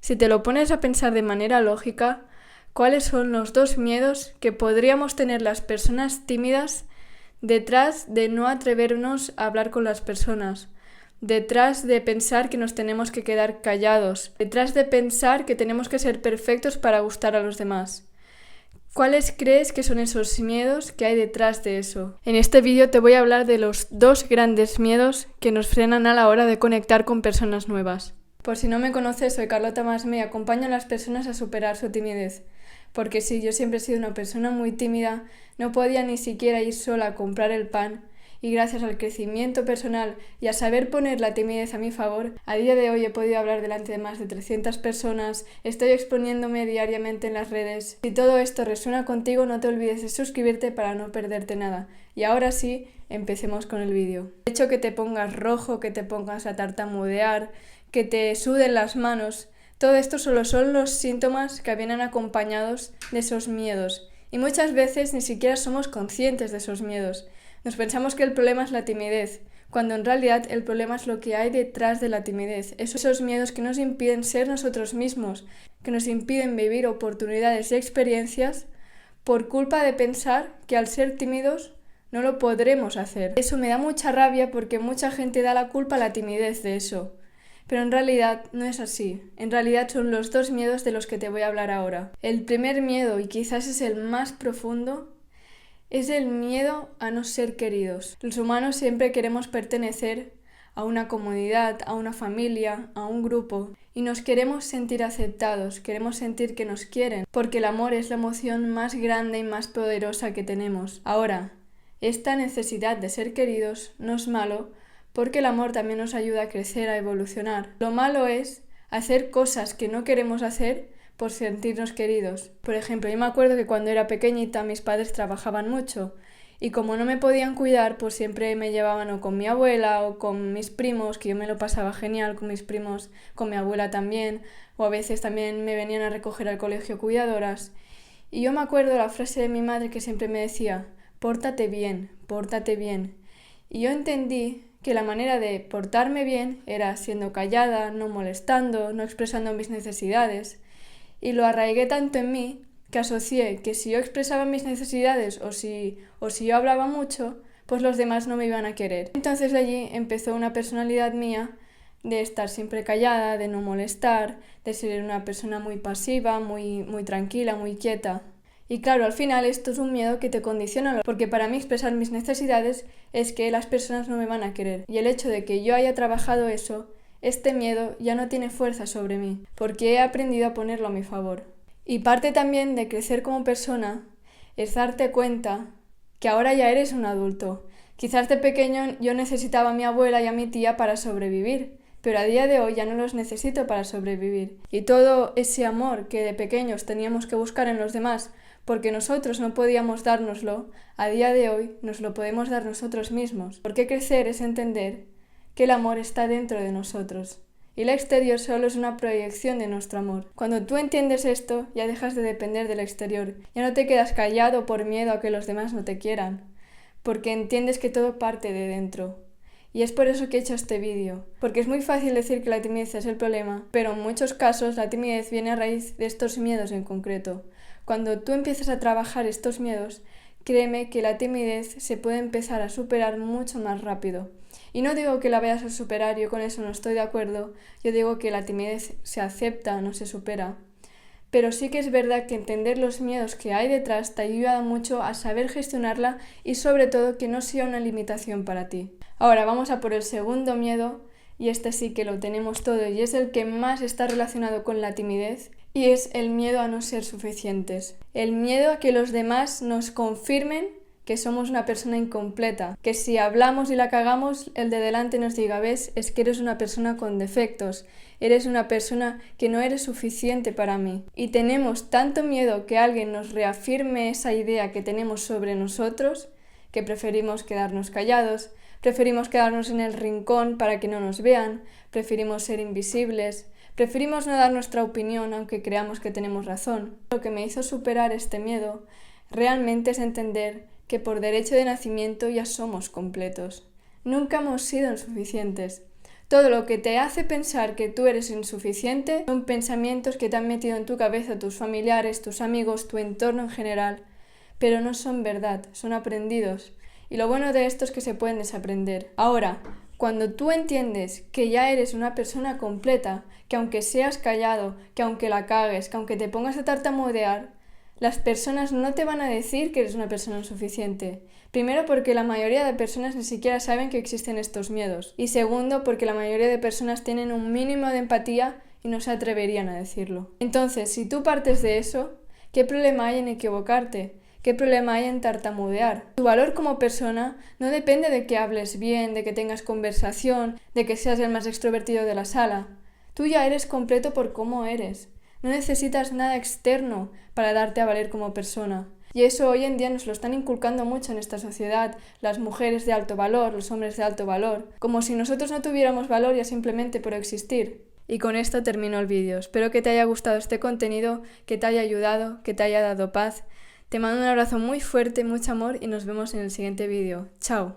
Si te lo pones a pensar de manera lógica, ¿cuáles son los dos miedos que podríamos tener las personas tímidas detrás de no atrevernos a hablar con las personas? Detrás de pensar que nos tenemos que quedar callados, detrás de pensar que tenemos que ser perfectos para gustar a los demás. ¿Cuáles crees que son esos miedos que hay detrás de eso? En este vídeo te voy a hablar de los dos grandes miedos que nos frenan a la hora de conectar con personas nuevas. Por si no me conoces, soy Carlota Masme y acompaño a las personas a superar su timidez. Porque sí, yo siempre he sido una persona muy tímida, no podía ni siquiera ir sola a comprar el pan. Y gracias al crecimiento personal y a saber poner la timidez a mi favor, a día de hoy he podido hablar delante de más de 300 personas, estoy exponiéndome diariamente en las redes. Si todo esto resuena contigo, no te olvides de suscribirte para no perderte nada. Y ahora sí, empecemos con el vídeo. El hecho que te pongas rojo, que te pongas a tartamudear, que te suden las manos, todo esto solo son los síntomas que vienen acompañados de esos miedos. Y muchas veces ni siquiera somos conscientes de esos miedos. Nos pensamos que el problema es la timidez, cuando en realidad el problema es lo que hay detrás de la timidez, esos miedos que nos impiden ser nosotros mismos, que nos impiden vivir oportunidades y experiencias por culpa de pensar que al ser tímidos no lo podremos hacer. Eso me da mucha rabia porque mucha gente da la culpa a la timidez de eso, pero en realidad no es así. En realidad son los dos miedos de los que te voy a hablar ahora. El primer miedo, y quizás es el más profundo, es el miedo a no ser queridos. Los humanos siempre queremos pertenecer a una comunidad, a una familia, a un grupo, y nos queremos sentir aceptados, queremos sentir que nos quieren, porque el amor es la emoción más grande y más poderosa que tenemos. Ahora, esta necesidad de ser queridos no es malo, porque el amor también nos ayuda a crecer, a evolucionar. Lo malo es hacer cosas que no queremos hacer por sentirnos queridos. Por ejemplo, yo me acuerdo que cuando era pequeñita mis padres trabajaban mucho y como no me podían cuidar, pues siempre me llevaban o con mi abuela o con mis primos, que yo me lo pasaba genial con mis primos, con mi abuela también, o a veces también me venían a recoger al colegio cuidadoras. Y yo me acuerdo la frase de mi madre que siempre me decía, pórtate bien, pórtate bien. Y yo entendí que la manera de portarme bien era siendo callada, no molestando, no expresando mis necesidades. Y lo arraigué tanto en mí que asocié que si yo expresaba mis necesidades o si yo hablaba mucho, pues los demás no me iban a querer. Entonces de allí empezó una personalidad mía de estar siempre callada, de no molestar, de ser una persona muy pasiva, muy tranquila, muy quieta. Y claro, al final esto es un miedo que te condiciona, porque para mí expresar mis necesidades es que las personas no me van a querer. Y el hecho de que yo haya trabajado eso, este miedo ya no tiene fuerza sobre mí, porque he aprendido a ponerlo a mi favor. Y parte también de crecer como persona es darte cuenta que ahora ya eres un adulto. Quizás de pequeño yo necesitaba a mi abuela y a mi tía para sobrevivir, pero a día de hoy ya no los necesito para sobrevivir. Y todo ese amor que de pequeños teníamos que buscar en los demás porque nosotros no podíamos dárnoslo, a día de hoy nos lo podemos dar nosotros mismos. Porque crecer es entender que el amor está dentro de nosotros y el exterior solo es una proyección de nuestro amor. Cuando tú entiendes esto, ya dejas de depender del exterior, ya no te quedas callado por miedo a que los demás no te quieran, porque entiendes que todo parte de dentro. Y es por eso que he hecho este vídeo, porque es muy fácil decir que la timidez es el problema, pero en muchos casos la timidez viene a raíz de estos miedos en concreto. Cuando tú empiezas a trabajar estos miedos, créeme que la timidez se puede empezar a superar mucho más rápido. Y no digo que la vayas a superar, yo con eso no estoy de acuerdo, yo digo que la timidez se acepta, no se supera. Pero sí que es verdad que entender los miedos que hay detrás te ayuda mucho a saber gestionarla y sobre todo que no sea una limitación para ti. Ahora vamos a por el segundo miedo, y este sí que lo tenemos todo y es el que más está relacionado con la timidez, y es el miedo a no ser suficientes. El miedo a que los demás nos confirmen que somos una persona incompleta, que si hablamos y la cagamos, el de delante nos diga, ves, es que eres una persona con defectos, eres una persona que no eres suficiente para mí. Y tenemos tanto miedo que alguien nos reafirme esa idea que tenemos sobre nosotros, que preferimos quedarnos callados, preferimos quedarnos en el rincón para que no nos vean, preferimos ser invisibles, preferimos no dar nuestra opinión aunque creamos que tenemos razón. Lo que me hizo superar este miedo realmente es entender que por derecho de nacimiento ya somos completos. Nunca hemos sido insuficientes. Todo lo que te hace pensar que tú eres insuficiente son pensamientos que te han metido en tu cabeza tus familiares, tus amigos, tu entorno en general, pero no son verdad, son aprendidos. Y lo bueno de esto es que se pueden desaprender. Ahora, cuando tú entiendes que ya eres una persona completa, que aunque seas callado, que aunque la cagues, que aunque te pongas a tartamudear, las personas no te van a decir que eres una persona insuficiente. Primero, porque la mayoría de personas ni siquiera saben que existen estos miedos. Y segundo, porque la mayoría de personas tienen un mínimo de empatía y no se atreverían a decirlo. Entonces, si tú partes de eso, ¿qué problema hay en equivocarte? ¿Qué problema hay en tartamudear? Tu valor como persona no depende de que hables bien, de que tengas conversación, de que seas el más extrovertido de la sala. Tú ya eres completo por cómo eres. No necesitas nada externo para darte a valer como persona. Y eso hoy en día nos lo están inculcando mucho en esta sociedad, las mujeres de alto valor, los hombres de alto valor, como si nosotros no tuviéramos valor ya simplemente por existir. Y con esto termino el vídeo. Espero que te haya gustado este contenido, que te haya ayudado, que te haya dado paz. Te mando un abrazo muy fuerte, mucho amor y nos vemos en el siguiente vídeo. ¡Chao!